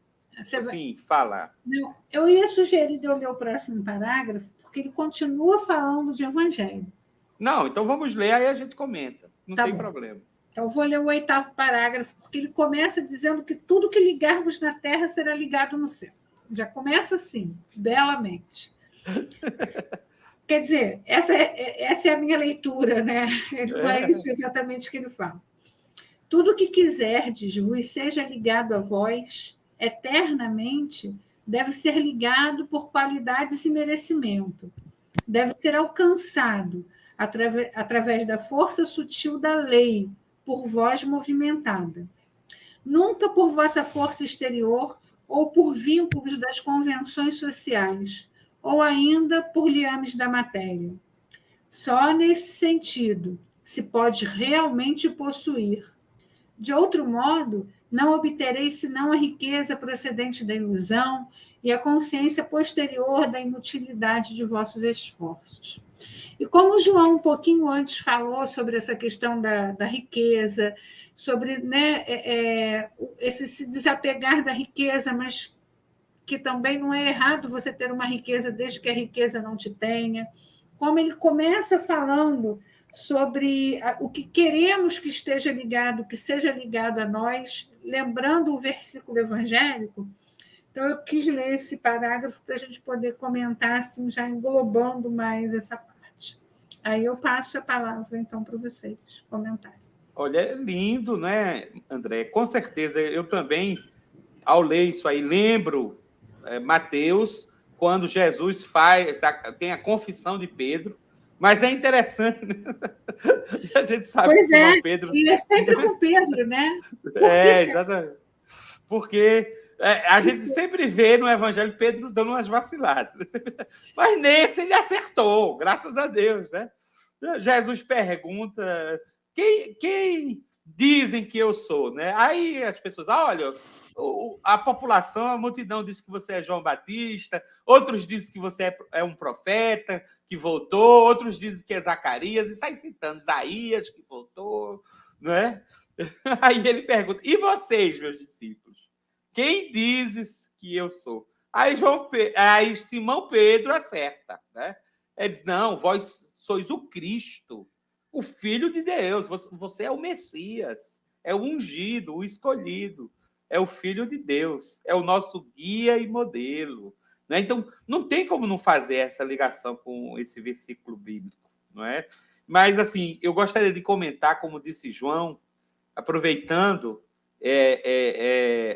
sim, fala. Não, eu ia sugerir de eu ler o próximo parágrafo, porque ele continua falando de evangelho. Não, então vamos ler, aí a gente comenta. Não Tá tem bom. problema. Então, eu vou ler o 8º parágrafo, porque ele começa dizendo que tudo que ligarmos na terra será ligado no céu. Já começa assim, belamente. Quer dizer, essa é a minha leitura, né? Não é isso exatamente que ele fala. Tudo que quiserdes vos seja ligado a vós, eternamente, deve ser ligado por qualidades e merecimento. Deve ser alcançado através da força sutil da lei, por vós movimentada. Nunca por vossa força exterior ou por vínculos das convenções sociais, ou ainda por liames da matéria. Só nesse sentido se pode realmente possuir. De outro modo, não obtereis senão a riqueza procedente da ilusão e a consciência posterior da inutilidade de vossos esforços. E como o João, um pouquinho antes, falou sobre essa questão da riqueza, sobre, né, esse se desapegar da riqueza, mas que também não é errado você ter uma riqueza desde que a riqueza não te tenha. Como ele começa falando sobre o que queremos que esteja ligado, que seja ligado a nós, lembrando o versículo evangélico. Então, eu quis ler esse parágrafo para a gente poder comentar, assim, já englobando mais essa parte. Aí eu passo a palavra, então, para vocês comentarem. Olha, é lindo, né, André? Com certeza, eu também, ao ler isso aí, lembro Mateus, quando Jesus tem a confissão de Pedro, mas é interessante, né? A gente sabe Pois que Simão Pedro... e é sempre com Pedro, né? Exatamente. Porque a gente sempre vê no Evangelho Pedro dando umas vaciladas. Mas nesse ele acertou, graças a Deus, né? Jesus pergunta: quem dizem que eu sou? Né? Aí as pessoas, olha, a população, a multidão diz que você é João Batista, outros dizem que você é um profeta que voltou, outros dizem que é Zacarias, e sai citando Isaías que voltou, né? Aí ele pergunta: e vocês, meus discípulos? Quem dizes que eu sou? Aí Simão Pedro acerta, né? Ele diz: não, vós sois o Cristo, o Filho de Deus, você é o Messias, é o ungido, o escolhido, é o Filho de Deus, é o nosso guia e modelo. Né? Então, não tem como não fazer essa ligação com esse versículo bíblico, não é? Mas, assim, eu gostaria de comentar, como disse João, aproveitando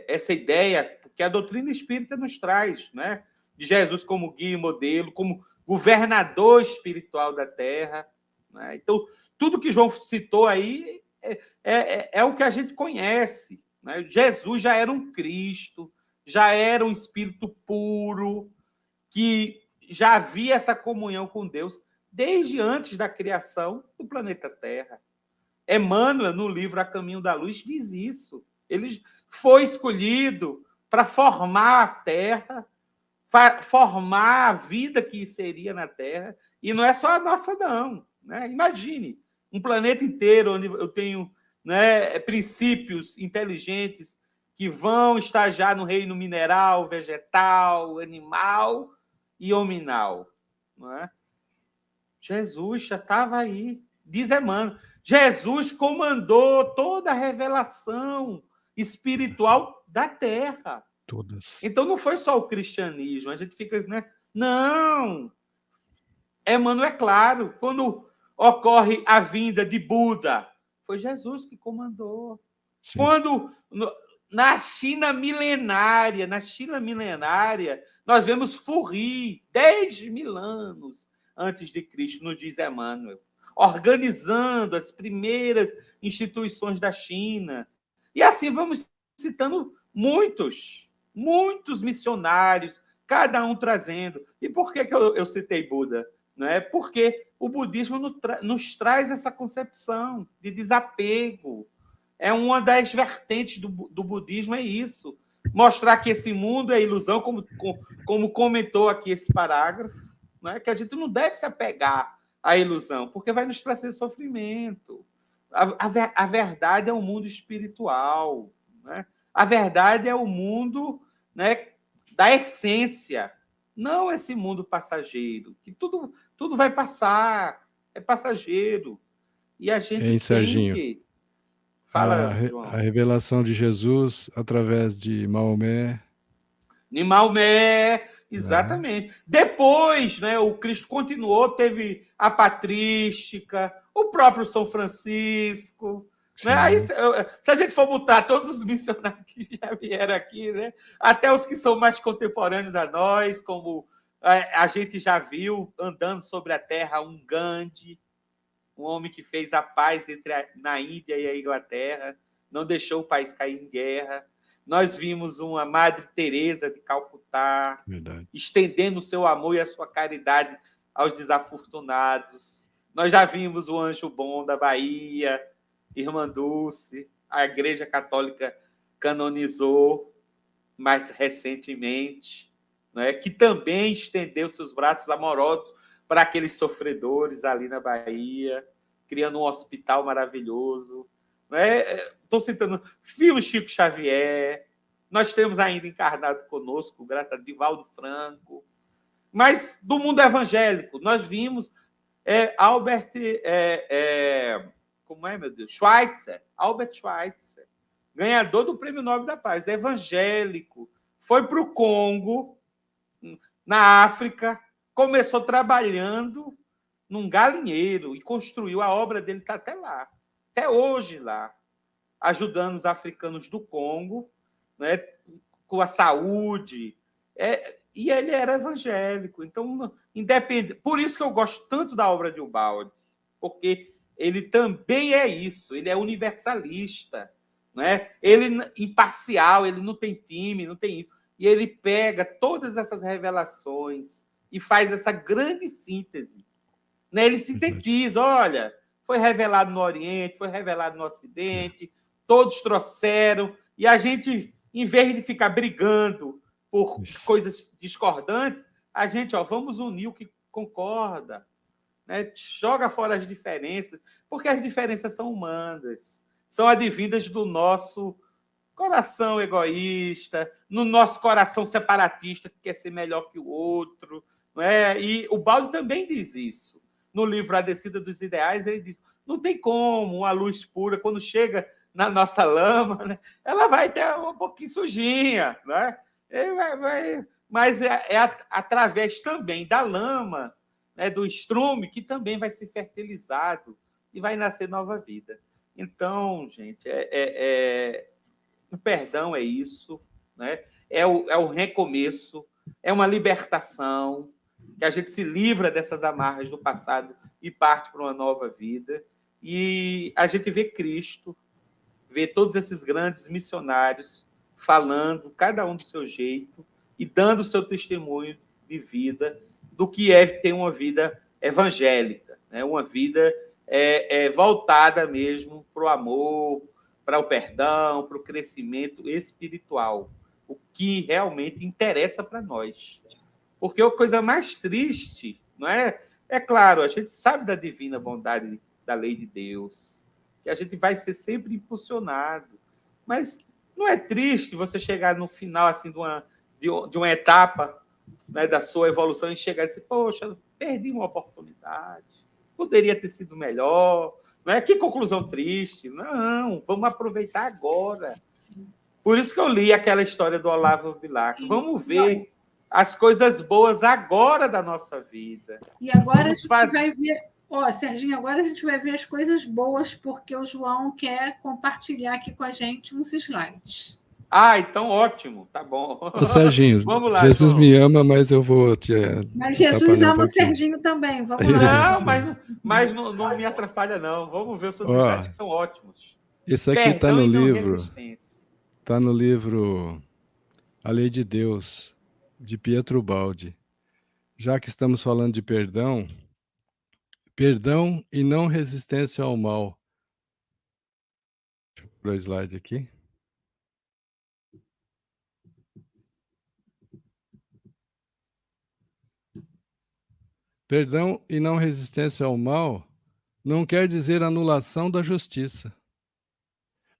essa ideia que a doutrina espírita nos traz, né? De Jesus como guia e modelo, como governador espiritual da Terra. Né? Então, tudo que João citou aí é o que a gente conhece. Né? Jesus já era um Cristo, já era um espírito puro, que já havia essa comunhão com Deus desde antes da criação do planeta Terra. Emmanuel, no livro A Caminho da Luz, diz isso. Ele foi escolhido para formar a Terra, formar a vida que seria na Terra, e não é só a nossa, não. Né? Imagine um planeta inteiro onde eu tenho, né, princípios inteligentes que vão estagiar no reino mineral, vegetal, animal e hominal. Não é? Jesus já estava aí, diz Emmanuel. Jesus comandou toda a revelação espiritual da Terra. Todas. Então, não foi só o cristianismo. A gente fica, né? Não! Emmanuel é claro. Quando ocorre a vinda de Buda, foi Jesus que comandou. Sim. Quando, na China milenária, nós vemos Furri, 10.000 anos antes de Cristo, nos diz Emmanuel, organizando as primeiras instituições da China. E assim vamos citando muitos missionários, cada um trazendo. E por que eu citei Buda? Não é? Porque o budismo nos traz essa concepção de desapego. É uma das vertentes do budismo, é isso. Mostrar que esse mundo é ilusão, como comentou aqui esse parágrafo, não é? Que a gente não deve se apegar à ilusão, porque vai nos trazer sofrimento. A verdade é o mundo espiritual. Né? A verdade é o mundo, né, da essência. não esse mundo passageiro, que tudo vai passar, é passageiro. E a gente Hein, tem Serginho? que... A Fala, João. revelação de Jesus através de Maomé. Em Maomé, exatamente. Depois, né, o Cristo continuou, teve a patrística, o próprio São Francisco. Né? Aí, se a gente for botar todos os missionários que já vieram aqui, né, até os que são mais contemporâneos a nós, como a gente já viu andando sobre a terra um Gandhi, um homem que fez a paz na Índia e a Inglaterra, não deixou o país cair em guerra. Nós vimos uma Madre Teresa de Calcutá, Verdade. estendendo o seu amor e a sua caridade aos desafortunados. Nós já vimos o Anjo Bom da Bahia, Irmã Dulce, a Igreja Católica canonizou mais recentemente, né, que também estendeu seus braços amorosos para aqueles sofredores ali na Bahia, criando um hospital maravilhoso. Estou citando, viu Chico Xavier, nós temos ainda encarnado conosco, graças a Divaldo Franco, mas do mundo evangélico, nós vimos Albert, como é, meu Deus? Schweitzer, Albert Schweitzer, ganhador do Prêmio Nobel da Paz, evangélico, foi para o Congo, na África, começou trabalhando num galinheiro e construiu, a obra dele está até lá, até hoje lá, ajudando os africanos do Congo, né, com a saúde, e ele era evangélico, então, independente. Por isso que eu gosto tanto da obra de Ubaldi, porque ele também é isso, ele é universalista, né? Ele é imparcial, ele não tem time, não tem isso. E ele pega todas essas revelações e faz essa grande síntese. Né? Ele sintetiza, olha, foi revelado no Oriente, foi revelado no Ocidente, todos trouxeram, e a gente, em vez de ficar brigando por coisas discordantes, a gente, vamos unir o que concorda, né? Joga fora as diferenças, porque as diferenças são humanas, são advindas do nosso coração egoísta, no nosso coração separatista, que quer ser melhor que o outro. Não é? E o Baldi também diz isso. No livro A Descida dos Ideais, ele diz, não tem como uma luz pura, quando chega na nossa lama, né, ela vai ter um pouquinho sujinha, né? Mas através também da lama, né, do estrume, que também vai ser fertilizado e vai nascer nova vida. Então, gente, o perdão é isso, né? É o recomeço, é uma libertação, que a gente se livra dessas amarras do passado e parte para uma nova vida. E a gente vê Cristo, vê todos esses grandes missionários falando, cada um do seu jeito, e dando o seu testemunho de vida, do que é ter uma vida evangélica, né? Uma vida voltada mesmo para o amor, para o perdão, para o crescimento espiritual, o que realmente interessa para nós. Porque a coisa mais triste, não é? É claro, a gente sabe da divina bondade da lei de Deus, que a gente vai ser sempre impulsionado. Mas não é triste você chegar no final assim, de uma etapa, né, da sua evolução e chegar e dizer, poxa, perdi uma oportunidade, poderia ter sido melhor. Não é? Que conclusão triste. Não, vamos aproveitar agora. Por isso que eu li aquela história do Olavo Bilac. Vamos ver as coisas boas agora da nossa vida. E agora a gente vai ver... Serginho, agora a gente vai ver as coisas boas, porque o João quer compartilhar aqui com a gente uns slides. Então ótimo, tá bom. Ô, Serginho, vamos lá, Jesus João. me ama, mas eu vou te Mas Jesus ama o Serginho também, vamos lá. Não, mas não me atrapalha, não. Vamos ver os seus slides, que são ótimos. Isso aqui está no livro. Está no livro A Lei de Deus, de Pietro Baldi. Já que estamos falando de perdão e não resistência ao mal. Deixa eu pôr o slide aqui. Perdão e não resistência ao mal não quer dizer anulação da justiça.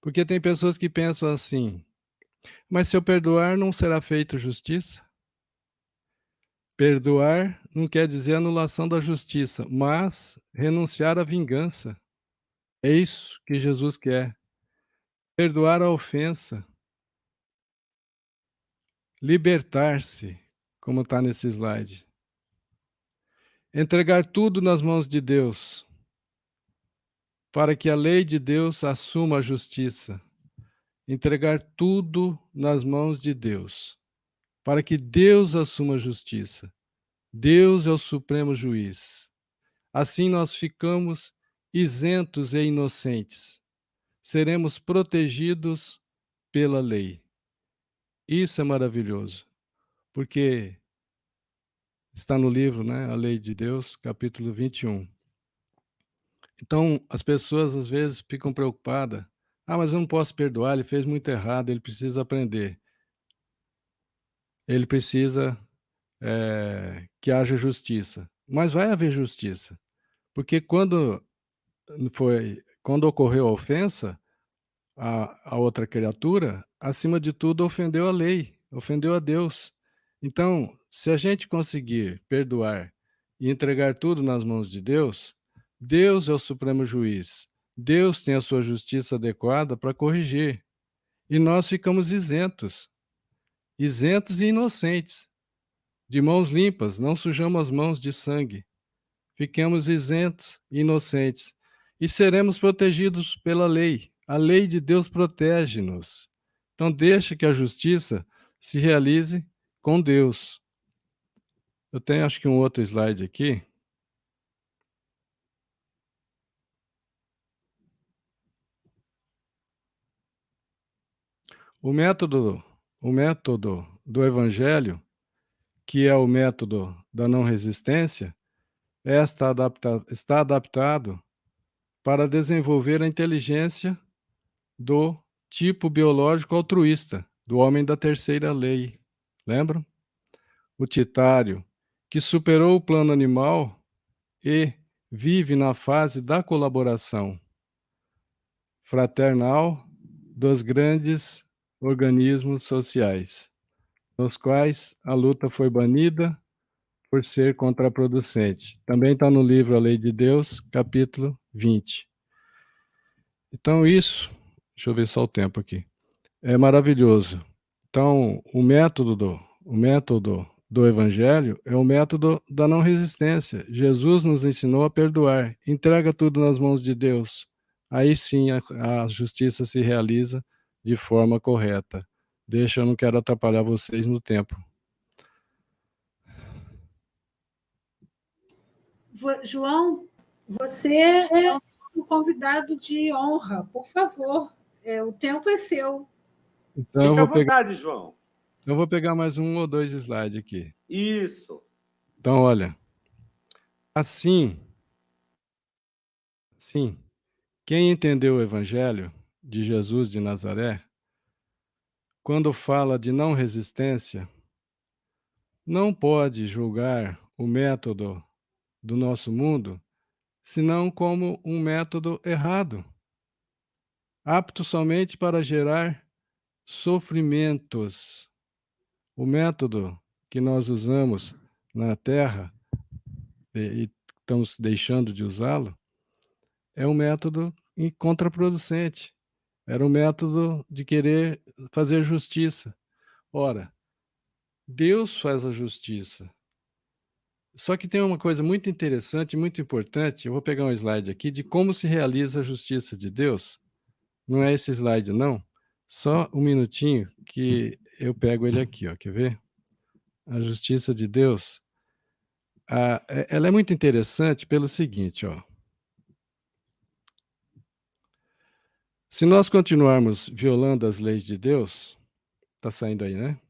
Porque tem pessoas que pensam assim, mas se eu perdoar não será feita justiça? Perdoar não quer dizer anulação da justiça, mas renunciar à vingança. É isso que Jesus quer. Perdoar a ofensa, libertar-se, como está nesse slide. Entregar tudo nas mãos de Deus, para que a lei de Deus assuma a justiça. Entregar tudo nas mãos de Deus, para que Deus assuma a justiça. Deus é o supremo juiz. Assim nós ficamos isentos e inocentes. Seremos protegidos pela lei. Isso é maravilhoso, porque está no livro, né, A Lei de Deus, capítulo 21. Então, as pessoas às vezes ficam preocupadas. Ah, mas eu não posso perdoar, ele fez muito errado, ele precisa aprender. Ele precisa que haja justiça. Mas vai haver justiça, porque quando ocorreu a ofensa, a outra criatura, acima de tudo, ofendeu a lei, ofendeu a Deus. Então, se a gente conseguir perdoar e entregar tudo nas mãos de Deus, Deus é o supremo juiz. Deus tem a sua justiça adequada para corrigir. E nós ficamos isentos, isentos e inocentes, de mãos limpas, não sujamos as mãos de sangue. Fiquemos isentos e inocentes. E seremos protegidos pela lei. A lei de Deus protege-nos. Então, deixe que a justiça se realize com Deus. Eu tenho, acho que um outro slide aqui. O método do Evangelho, que é o método da não resistência, está adaptado para desenvolver a inteligência do tipo biológico altruísta, do homem da terceira lei. Lembram? O titário, que superou o plano animal e vive na fase da colaboração fraternal dos grandes organismos sociais, nos quais a luta foi banida por ser contraproducente. Também está no livro A Lei de Deus, capítulo 20. Então, isso, deixa eu ver só o tempo aqui, é maravilhoso. Então, o método do Evangelho é o método da não resistência. Jesus nos ensinou a perdoar. Entrega tudo nas mãos de Deus. Aí sim a justiça se realiza de forma correta. Deixa, eu não quero atrapalhar vocês no tempo. João, você é um convidado de honra, por favor. O tempo é seu. Então, Fica à vontade, João. eu vou pegar mais um ou dois slides aqui. Isso. Então, olha, assim, quem entendeu o Evangelho de Jesus de Nazaré, quando fala de não resistência, não pode julgar o método do nosso mundo senão como um método errado, apto somente para gerar sofrimentos. O método que nós usamos na Terra, e estamos deixando de usá-lo, é um método contraproducente. Era um método de querer fazer justiça. Ora, Deus faz a justiça. Só que tem uma coisa muito interessante, muito importante, eu vou pegar um slide aqui, de como se realiza a justiça de Deus. Não é esse slide, não. Só um minutinho que eu pego ele aqui, ó. Quer ver? A justiça de Deus, ela é muito interessante pelo seguinte, ó. Se nós continuarmos violando as leis de Deus, tá saindo aí, né?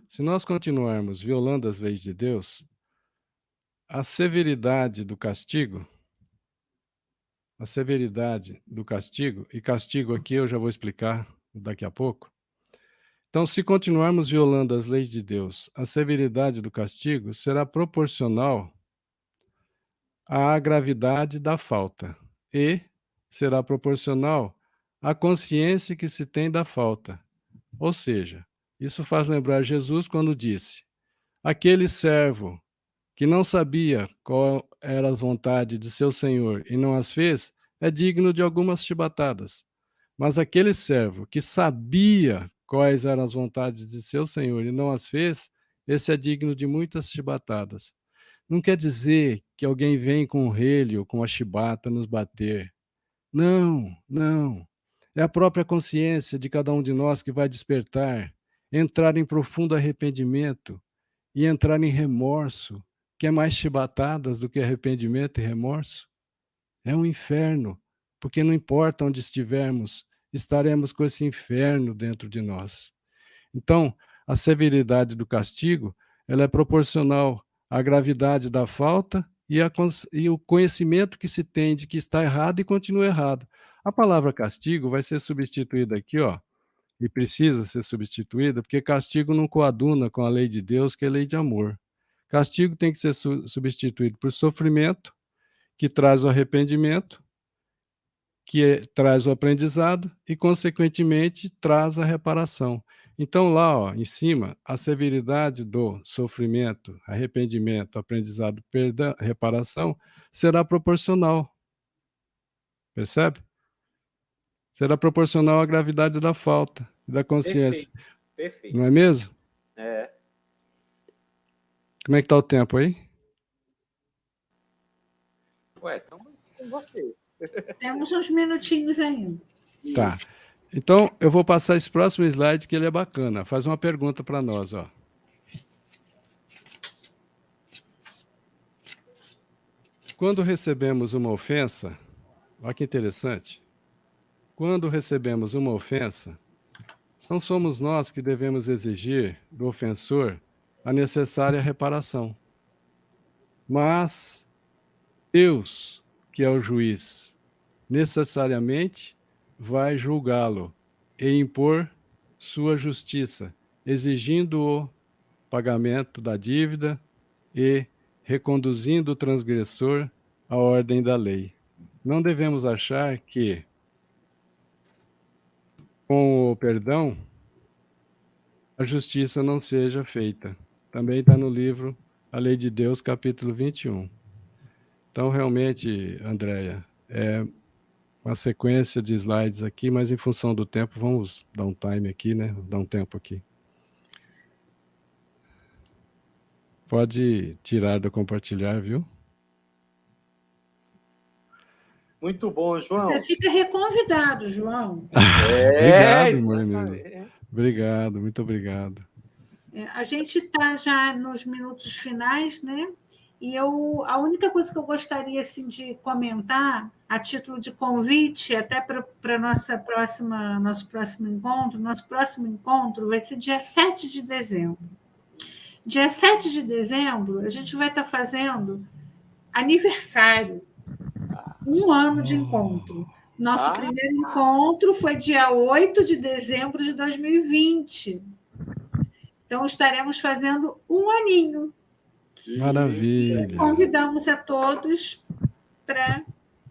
Se nós continuarmos violando as leis de Deus, a severidade do castigo, e castigo aqui eu já vou explicar daqui a pouco. Então, se continuarmos violando as leis de Deus, a severidade do castigo será proporcional à gravidade da falta e será proporcional à consciência que se tem da falta. Ou seja, isso faz lembrar Jesus quando disse: Aquele servo que não sabia qual era a vontade de seu senhor e não as fez, é digno de algumas chibatadas. Mas aquele servo que sabia quais eram as vontades de seu senhor e não as fez, esse é digno de muitas chibatadas. Não quer dizer que alguém vem com um relho, com a chibata nos bater. Não, não. É a própria consciência de cada um de nós que vai despertar, entrar em profundo arrependimento e entrar em remorso, que é mais chibatadas do que arrependimento e remorso. É um inferno, porque não importa onde estivermos, estaremos com esse inferno dentro de nós. Então, a severidade do castigo, ela é proporcional à gravidade da falta e o conhecimento que se tem de que está errado e continua errado. A palavra castigo vai ser substituída aqui, ó, e precisa ser substituída, porque castigo não coaduna com a lei de Deus, que é lei de amor. Castigo tem que ser substituído por sofrimento, que traz o arrependimento, traz o aprendizado e, consequentemente, traz a reparação. Então, lá, ó, em cima, a severidade do sofrimento, arrependimento, aprendizado, perdão, reparação, será proporcional. Percebe? Será proporcional à gravidade da falta e da consciência. Perfeito, perfeito. Não é mesmo? É. Como é que está o tempo aí? Ué, estamos com você. Temos uns minutinhos ainda. Tá. Então, eu vou passar esse próximo slide, que ele é bacana. Faz uma pergunta para nós, ó. Quando recebemos uma ofensa, olha que interessante. Quando recebemos uma ofensa, não somos nós que devemos exigir do ofensor a necessária reparação, mas Deus, que é o juiz, necessariamente vai julgá-lo e impor sua justiça, exigindo o pagamento da dívida e reconduzindo o transgressor à ordem da lei. Não devemos achar que, com o perdão, a justiça não seja feita. Também está no livro A Lei de Deus, capítulo 21. Então, realmente, Andréia, é uma sequência de slides aqui, mas em função do tempo, vamos dar um time aqui, né? Dar um tempo aqui. Pode tirar do compartilhar, viu? Muito bom, João. Você fica reconvidado, João. Obrigado, mãe. Obrigado, muito obrigado. A gente está já nos minutos finais, né? E a única coisa que eu gostaria assim, de comentar, a título de convite, até para nosso próximo encontro vai ser dia 7 de dezembro. Dia 7 de dezembro, a gente vai estar fazendo aniversário, 1 ano de encontro. Nosso primeiro encontro foi dia 8 de dezembro de 2020. Então, estaremos fazendo 1 aninho. Maravilha. Convidamos a todos para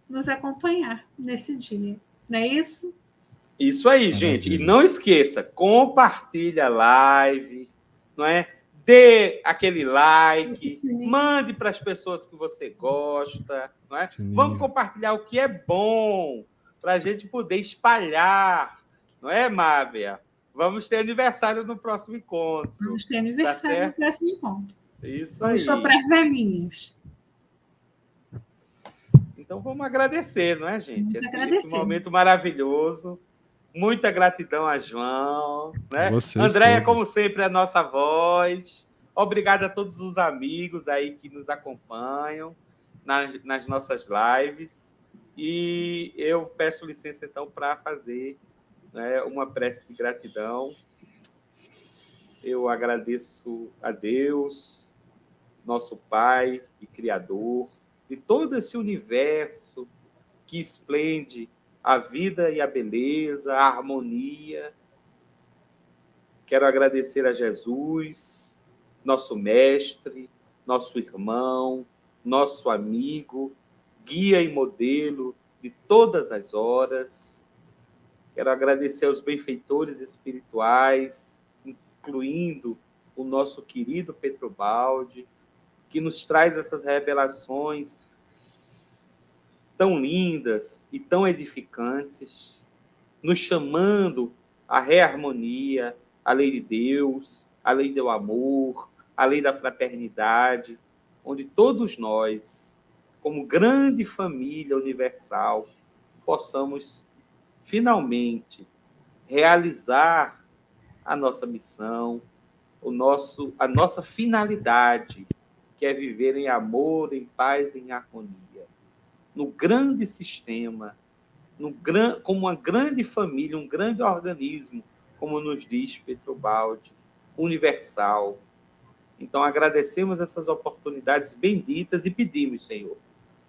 nos acompanhar nesse dia. Não é isso? Isso aí, gente. E não esqueça, compartilha a live, não é? Dê aquele like, mande para as pessoas que você gosta, não é? Vamos compartilhar o que é bom para a gente poder espalhar, não é, Mábia? Vamos ter aniversário no próximo encontro. Vamos ter aniversário no próximo encontro. Isso aí. Vamos soprar velhinhas. Então vamos agradecer, não é, gente? Esse momento maravilhoso. Muita gratidão a João, né? Vocês Andréia, todos. como sempre, a nossa voz. Obrigado a todos os amigos aí que nos acompanham nas nossas lives. E eu peço licença, então, para fazer, né, uma prece de gratidão. Eu agradeço a Deus, nosso Pai e Criador, de todo esse universo que esplende a vida e a beleza, a harmonia. Quero agradecer a Jesus, nosso mestre, nosso irmão, nosso amigo, guia e modelo de todas as horas. Quero agradecer aos benfeitores espirituais, incluindo o nosso querido Petrobaldi, que nos traz essas revelações tão lindas e tão edificantes, nos chamando à reharmonia, à lei de Deus, à lei do amor, à lei da fraternidade, onde todos nós, como grande família universal, possamos finalmente realizar a nossa missão, a nossa finalidade, que é viver em amor, em paz e em harmonia, no grande sistema, como uma grande família, um grande organismo, como nos diz Petrobaldi, universal. Então, agradecemos essas oportunidades benditas e pedimos, Senhor,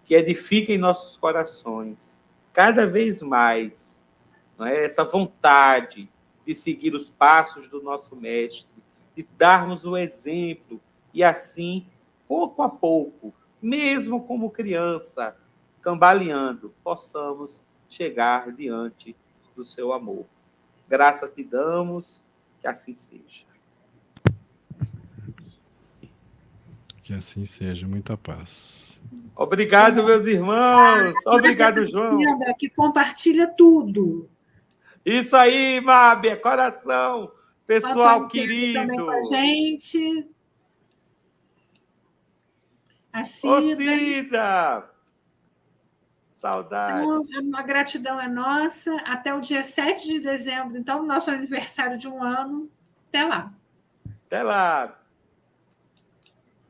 que edifiquem nossos corações cada vez mais, não é? Essa vontade de seguir os passos do nosso Mestre, de darmos o exemplo e assim, pouco a pouco, mesmo como criança, cambaleando, possamos chegar diante do seu amor. Graças te damos, que assim seja. Que assim seja. Muita paz. Obrigado, meus irmãos. Obrigado, João. Que compartilha tudo. Isso aí, Mábia, coração. Pessoal querido. Também com a gente. A Cida. Ô, Cida! Saudade. Então, a gratidão é nossa. Até o dia 7 de dezembro, então, nosso aniversário de 1 ano. Até lá. Até lá.